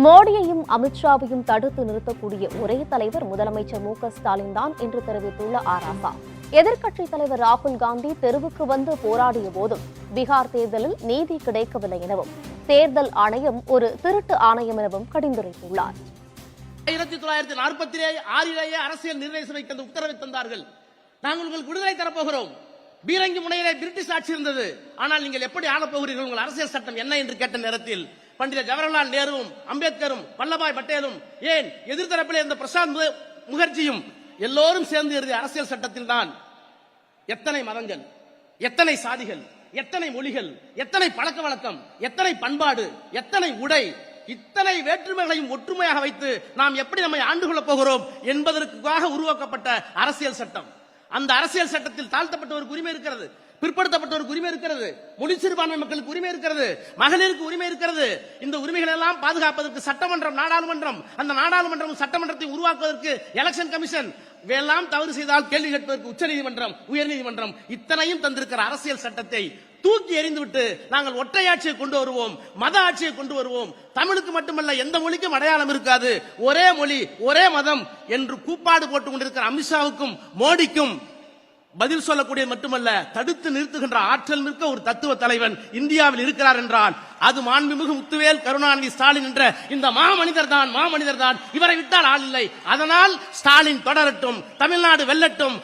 மோடியையும் அமித்ஷாவையும் தடுத்து நிறுத்தக்கூடிய ஒரே தலைவர் முதலமைச்சர் மு.க.ஸ்டாலின் தான் என்று தெரிவித்துள்ள ஆராசா. எதிர்க்கட்சித் தலைவர் ராகுல் காந்தி தெருவுக்கு வந்து போராடிய போதும் பீகார் தேர்தலில் நீதி கிடைக்கவில்லை எனவும் தேர்தல் ஆணையம் ஒரு திருட்டு ஆணையம் எனவும் கடிந்துரைத்துள்ளார். 1946 அரசியல் நிர்ணய சபைக்கு அந்த உத்தரவை தந்தார்கள். நாங்கள் உங்களுக்கு விடுதலை தரப்போகிறோம். பீரங்கி முனையிலே பிரிட்டிஷ் ஆட்சி இருந்தது. ஆனால் நீங்கள் எப்படி ஆளப் போகிறீர்கள், உங்கள் அரசியல் சட்டம் என்ன என்று கேட்ட நேரத்தில் பண்டித ஜவஹர்லால் நேருவும் அம்பேத்கரும் வல்லபாய் பட்டேலும் ஏன் எதிர்த்தரப்பில் இருந்த பிரசாந்த் முகர்ஜியும் எல்லோரும் சேர்ந்து எழுதிய அரசியல் சட்டத்தில் தான் எத்தனை மதங்கள், எத்தனை சாதிகள், எத்தனை மொழிகள், எத்தனை பழக்க வழக்கம், எத்தனை பண்பாடு, எத்தனை உடை, இத்தனை வேற்றுமைகளையும் ஒற்றுமையாக வைத்து நாம் எப்படி நம்மை ஆண்டு கொள்ளப் போகிறோம் என்பதற்காக உருவாக்கப்பட்ட அரசியல் சட்டம். அந்த அரசியல் சட்டத்தில் தாழ்த்தப்பட்டவருக்கு உரிமை இருக்கிறது, பிற்படுத்தப்பட்டவருக்கு உரிமை இருக்கிறது, மொழி சிறுபான்மை மக்களுக்கு உரிமை இருக்கிறது, மகளிருக்கு உரிமை இருக்கிறது. இந்த உரிமைகள் எல்லாம் பாதுகாப்பதற்கு சட்டமன்றம், நாடாளுமன்றம், அந்த நாடாளுமன்றம் சட்டமன்றத்தை உருவாக்குவதற்கு எலெக்ஷன் கமிஷன், எல்லாம் தவறு செய்தால் கேள்வி கேட்பதற்கு உச்சநீதிமன்றம், உயர்நீதிமன்றம், இத்தனையும் தந்திருக்கிற அரசியல் சட்டத்தை தூக்கி எறிந்துவிட்டு நாங்கள் ஒற்றை ஆட்சியை கொண்டு வருவோம், மத ஆட்சியை கொண்டு வருவோம், தமிழுக்கு மட்டுமல்ல எந்த மொழிக்கும் அடையாளம் இருக்காது, ஒரே மொழி ஒரே மதம் என்று கூப்பாடு போட்டுக் கொண்டிருக்கிற அமித்ஷாவுக்கும் மோடிக்கும் பதில் சொல்லக்கூடியது மட்டுமல்ல, தடுத்து நிறுத்துகின்ற ஆற்றல் மிக்க ஒரு தத்துவ தலைவன் இந்தியாவில் இருக்கிறார் என்றால் அது மாண்புமிகு முத்துவேல் கருணாநிதி ஸ்டாலின் என்ற இந்த மாமனிதர் தான். இவரை விட்டால் ஆள் இல்லை. அதனால் ஸ்டாலின் தொடரட்டும், தமிழ்நாடு வெல்லட்டும்.